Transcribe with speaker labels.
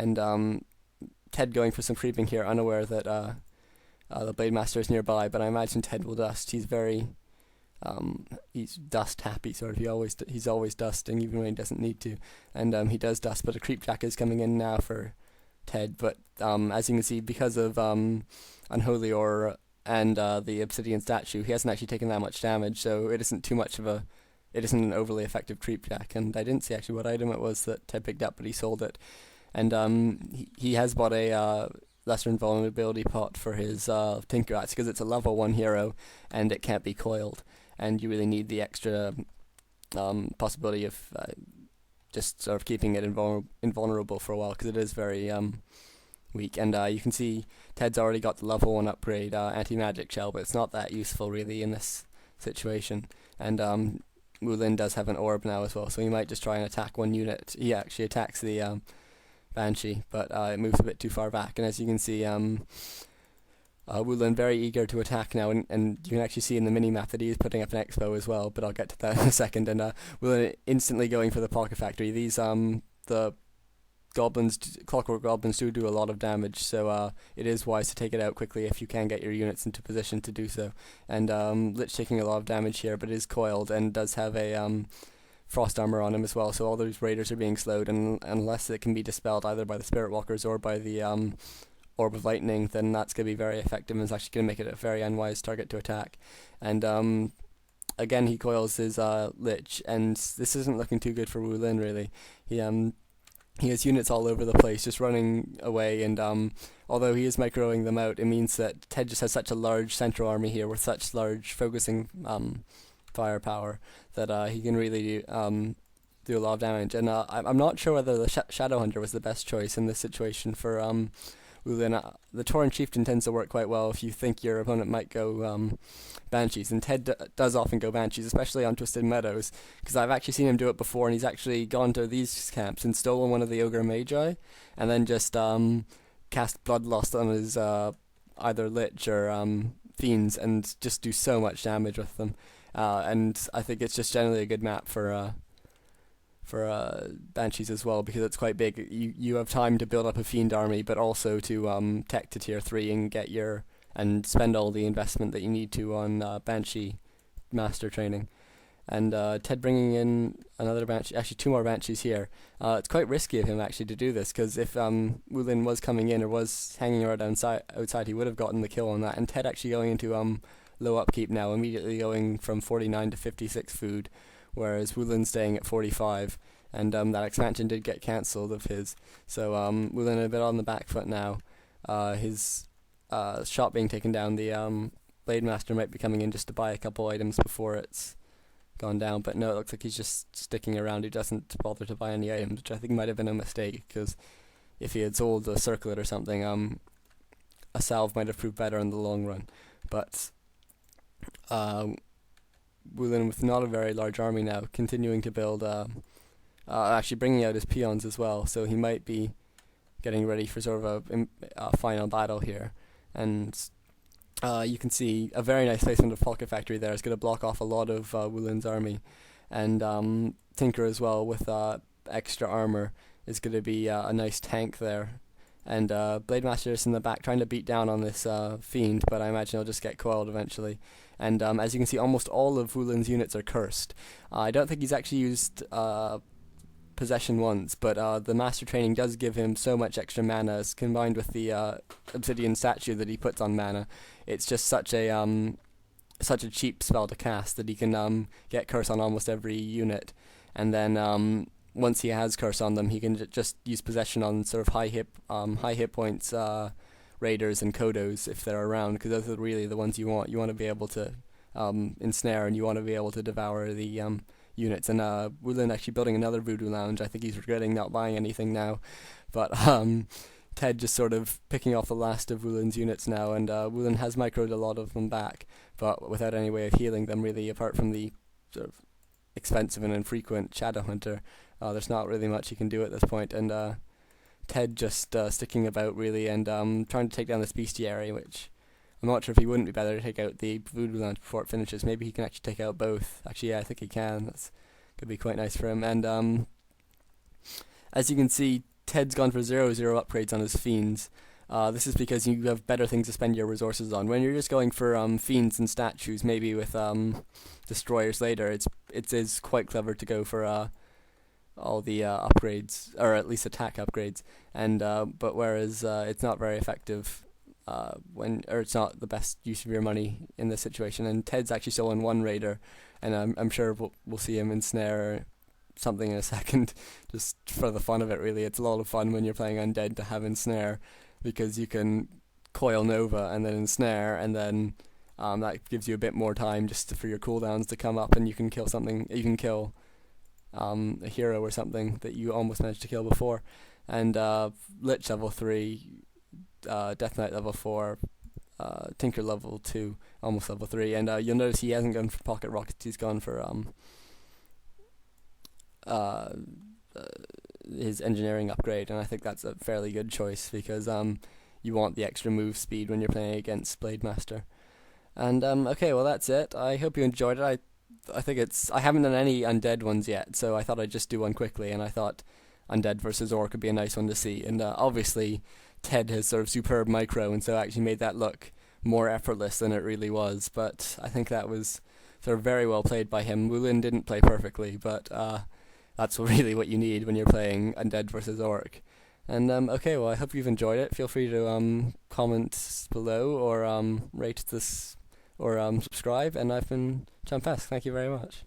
Speaker 1: and TeD going for some creeping here, unaware that the Blade Master is nearby. But I imagine TeD will dust. He's dust happy sort of. He's always dusting even when he doesn't need to, and he does dust. But a creep jack is coming in now for TeD. But as you can see, because of Unholy Aura and the Obsidian Statue, he hasn't actually taken that much damage, so it isn't an overly effective creep jack. And I didn't see actually what item it was that TeD picked up, but he sold it. And he has bought a lesser invulnerability pot for his Tinker Axe because it's a level 1 hero and it can't be coiled. And you really need the extra possibility of just sort of keeping it invulnerable for a while, because it is very weak. And you can see TeD's already got the level 1 upgrade anti-magic shell, but it's not that useful really in this situation. And Wulin does have an orb now as well, so he might just try and attack one unit. He actually attacks the Banshee, but it moves a bit too far back. And as you can see, Wulin very eager to attack now, and you can actually see in the mini-map that he is putting up an expo as well, but I'll get to that in a second. And Wulin instantly going for the Pocket Factory. These, the Clockwork Goblins do a lot of damage, so it is wise to take it out quickly if you can get your units into position to do so. And Lich taking a lot of damage here, but is coiled and does have a frost armor on him as well, so all those raiders are being slowed, and unless it can be dispelled either by the Spirit Walkers or by the Orb of Lightning, then that's going to be very effective and is actually going to make it a very unwise target to attack. And again, he coils his Lich, and this isn't looking too good for Wulin really. He has units all over the place just running away, and although he is microing them out, it means that TeD just has such a large central army here with such large focusing firepower that he can really do a lot of damage. And I'm not sure whether the Shadow Hunter was the best choice in this situation for Wulin. The Tauren Chieftain tends to work quite well if you think your opponent might go Banshees, and TeD does often go Banshees, especially on Twisted Meadows, because I've actually seen him do it before, and he's actually gone to these camps and stolen one of the Ogre Magi, and then just cast Bloodlust on his either Lich or Fiends, and just do so much damage with them. And I think it's just generally a good map for Banshees as well, because it's quite big. You have time to build up a Fiend army, but also to tech to tier 3 and spend all the investment that you need to on Banshee master training. And TeD bringing in another Banshee, actually 2 more Banshees here. It's quite risky of him actually to do this, because if Wulin was coming in or was hanging around outside, he would have gotten the kill on that. And TeD actually going into low upkeep now, immediately going from 49 to 56 food, whereas Wulin's staying at 45, and that expansion did get cancelled of his. So Wulin a bit on the back foot now. His shop being taken down, the Blade Master might be coming in just to buy a couple items before it's gone down, but no, it looks like he's just sticking around. He doesn't bother to buy any items, which I think might have been a mistake, because if he had sold a circlet or something, a salve might have proved better in the long run. But Wulin, with not a very large army now, continuing to build, actually bringing out his peons as well, so he might be getting ready for sort of a final battle here. And you can see a very nice placement of Pocket Factory there. It's going to block off a lot of Wulin's army. And Tinker as well with extra armor is going to be a nice tank there. And Blade Master is in the back trying to beat down on this Fiend, but I imagine he'll just get coiled eventually. And as you can see, almost all of Wulin's units are cursed. I don't think he's actually used Possession once, but the Master Training does give him so much extra mana, as combined with the Obsidian Statue that he puts on mana. It's just such a cheap spell to cast that he can get curse on almost every unit. And then once he has curse on them, he can just use Possession on sort of high hit points raiders and Kodos if they're around, because those are really the ones you want. You want to be able to ensnare, and you want to be able to devour the units. And Wulin actually building another Voodoo Lounge. I think he's regretting not buying anything now, but TeD just sort of picking off the last of Wulin's units now, and Wulin has microed a lot of them back, but without any way of healing them really, apart from the sort of expensive and infrequent Shadow Hunter. There's not really much he can do at this point, and TeD just sticking about really, and trying to take down this bestiary, which I'm not sure if he wouldn't be better to take out the Voodoo Lounge before it finishes. Maybe he can actually take out both. Actually, yeah, I think he can. That's could be quite nice for him. And as you can see, TeD's gone for 0/0 upgrades on his fiends. This is because you have better things to spend your resources on. When you're just going for fiends and statues, maybe with destroyers later, it is quite clever to go for all the upgrades, or at least attack upgrades. And but whereas it's not very effective or it's not the best use of your money in this situation. And TeD's actually still on one raider, and I'm sure we'll see him ensnare something in a second, just for the fun of it. Really, it's a lot of fun when you're playing undead to have ensnare, because you can coil Nova and then ensnare, and then that gives you a bit more time just for your cooldowns to come up, and you can kill something. You can kill a hero or something that you almost managed to kill before. And Lich level 3, Death Knight level 4, Tinker level 2, almost level 3. And you'll notice he hasn't gone for pocket rockets. He's gone for his engineering upgrade, and I think that's a fairly good choice, because you want the extra move speed when you're playing against Blade Master. And okay, well, that's it. I hope you enjoyed it. I think I haven't done any undead ones yet, so I thought I'd just do one quickly, and I thought undead versus orc would be a nice one to see. And obviously TeD has sort of superb micro, and so actually made that look more effortless than it really was, but I think that was sort of very well played by him. Wulin didn't play perfectly, but that's really what you need when you're playing undead versus orc. And okay, well, I hope you've enjoyed it. Feel free to comment below, or rate this, or subscribe. And I've been Champes. Thank you very much.